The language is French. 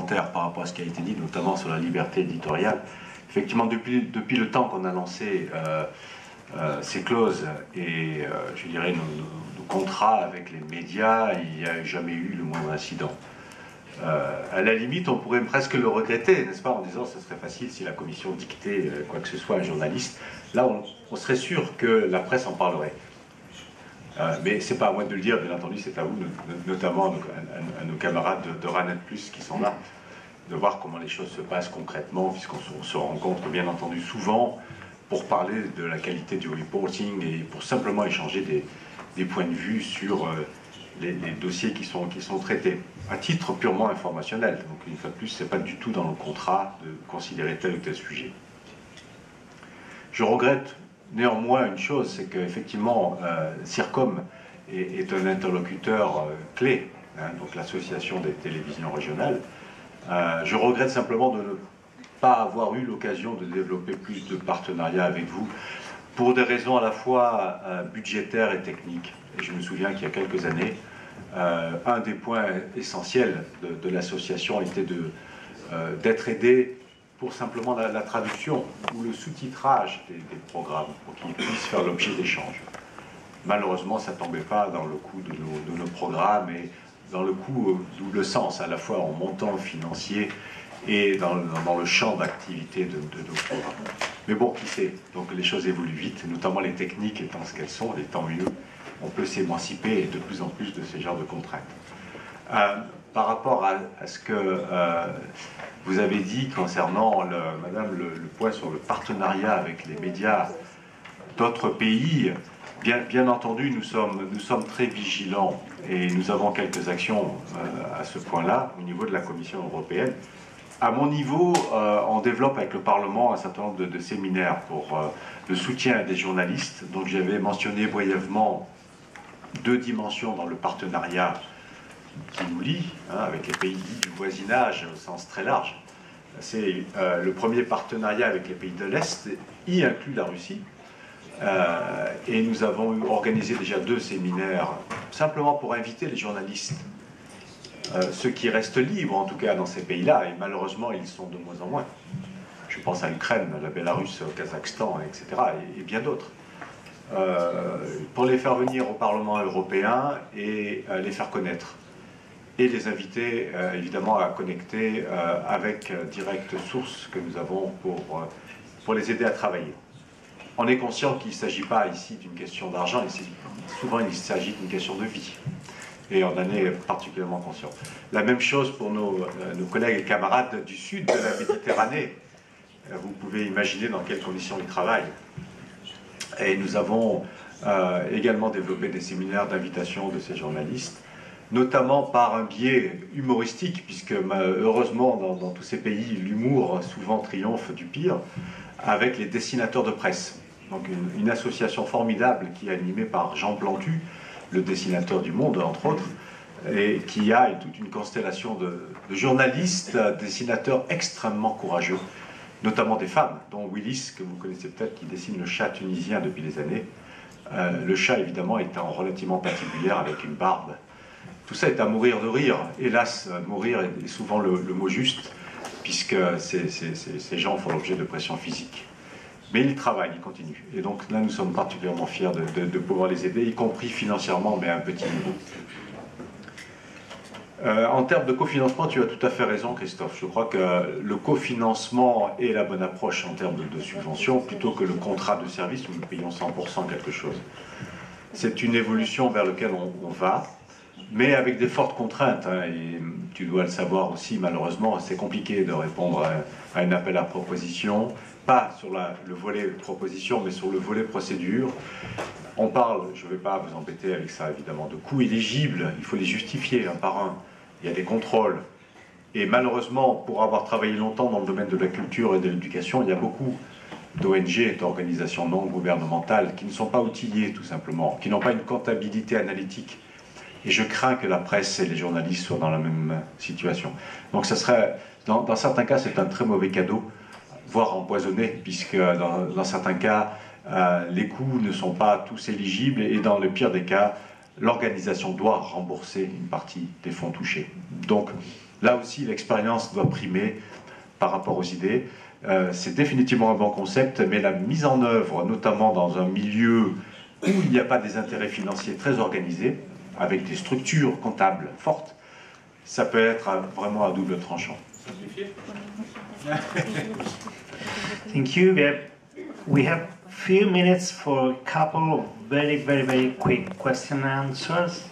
commentaire par rapport à ce qui a été dit, notamment sur la liberté éditoriale. Effectivement, depuis le temps qu'on a lancé ces clauses et, je dirais, nos contrats avec les médias, il n'y a jamais eu le moindre incident. À la limite, on pourrait presque le regretter, n'est-ce pas, en disant que ce serait facile si la commission dictait quoi que ce soit à un journaliste. Là, on serait sûr que la presse en parlerait. Mais ce n'est pas à moi de le dire, bien entendu, c'est à vous, notamment à nos camarades de RANET+, qui sont là, de voir comment les choses se passent concrètement, puisqu'on se rencontre bien entendu souvent pour parler de la qualité du reporting et pour simplement échanger des points de vue sur les dossiers qui sont traités, à titre purement informationnel. Donc une fois de plus, ce n'est pas du tout dans le contrat de considérer tel ou tel sujet. Je regrette néanmoins une chose, c'est qu'effectivement, CIRCOM est un interlocuteur clé, hein, donc l'association des télévisions régionales. Je regrette simplement de ne pas avoir eu l'occasion de développer plus de partenariats avec vous, pour des raisons à la fois budgétaires et techniques. Et je me souviens qu'il y a quelques années, un des points essentiels de l'association était d'être aidé pour simplement la traduction ou le sous-titrage des programmes, pour qu'ils puissent faire l'objet d'échanges. Malheureusement, ça ne tombait pas dans le coût de nos programmes et dans le coût, d'où le sens, à la fois en montant financier et dans le champ d'activité de nos programmes. Mais bon, qui sait, donc les choses évoluent vite, notamment les techniques étant ce qu'elles sont, et tant mieux, on peut s'émanciper de plus en plus de ces genres de contraintes. Par rapport à ce que vous avez dit concernant, Madame, le point sur le partenariat avec les médias d'autres pays, bien entendu, nous sommes très vigilants et nous avons quelques actions à ce point-là au niveau de la Commission européenne. À mon niveau, on développe avec le Parlement un certain nombre de séminaires pour le soutien des journalistes. Donc j'avais mentionné brièvement 2 dimensions dans le partenariat qui nous lie, hein, avec les pays du voisinage au sens très large. C'est le premier partenariat avec les pays de l'Est, y inclut la Russie. Et nous avons organisé déjà 2 séminaires, simplement pour inviter les journalistes, ceux qui restent libres en tout cas dans ces pays-là, et malheureusement ils sont de moins en moins. Je pense à l'Ukraine, la Bélarus, au Kazakhstan, etc., et bien d'autres. Pour les faire venir au Parlement européen et les faire connaître. Et les inviter évidemment à connecter avec Direct Source que nous avons pour les aider à travailler. On est conscient qu'il ne s'agit pas ici d'une question d'argent, souvent il s'agit d'une question de vie. Et on en est particulièrement conscient. La même chose pour nos collègues et camarades du sud de la Méditerranée. Vous pouvez imaginer dans quelles conditions ils travaillent. Et nous avons également développé des séminaires d'invitation de ces journalistes, notamment par un biais humoristique, puisque heureusement dans tous ces pays, l'humour souvent triomphe du pire, avec les dessinateurs de presse. Donc une association formidable qui est animée par Jean Plantu, le dessinateur du Monde, entre autres, et qui a toute une constellation de journalistes, dessinateurs extrêmement courageux, notamment des femmes, dont Willis, que vous connaissez peut-être, qui dessine le chat tunisien depuis des années. Le chat, évidemment, étant relativement patibulaire avec une barbe. Tout ça est à mourir de rire. Hélas, mourir est souvent le mot juste, puisque ces gens font l'objet de pression physique. Mais ils travaillent, ils continuent. Et donc là, nous sommes particulièrement fiers de pouvoir les aider, y compris financièrement, mais à un petit niveau. En termes de cofinancement, tu as tout à fait raison, Christophe. Je crois que le cofinancement est la bonne approche en termes de subvention, plutôt que le contrat de service où nous payons 100% quelque chose. C'est une évolution vers laquelle on va, mais avec des fortes contraintes. Hein, et tu dois le savoir aussi, malheureusement, c'est compliqué de répondre à un appel à proposition, pas sur le volet proposition, mais sur le volet procédure. On parle, je ne vais pas vous embêter avec ça évidemment, de coûts éligibles, il faut les justifier un par un, il y a des contrôles. Et malheureusement, pour avoir travaillé longtemps dans le domaine de la culture et de l'éducation, il y a beaucoup d'ONG, d'organisations non gouvernementales, qui ne sont pas outillées tout simplement, qui n'ont pas une comptabilité analytique. Et je crains que la presse et les journalistes soient dans la même situation. Donc ça serait, dans certains cas, c'est un très mauvais cadeau, voire empoisonné, puisque dans certains cas, les coûts ne sont pas tous éligibles, et dans le pire des cas, l'organisation doit rembourser une partie des fonds touchés. Donc, Là aussi, l'expérience doit primer par rapport aux idées. C'est définitivement un bon concept, mais la mise en œuvre, notamment dans un milieu où il n'y a pas des intérêts financiers très organisés, avec des structures comptables fortes, ça peut être vraiment à double tranchant. Thank you. We have few minutes for a couple of very quick question and answers.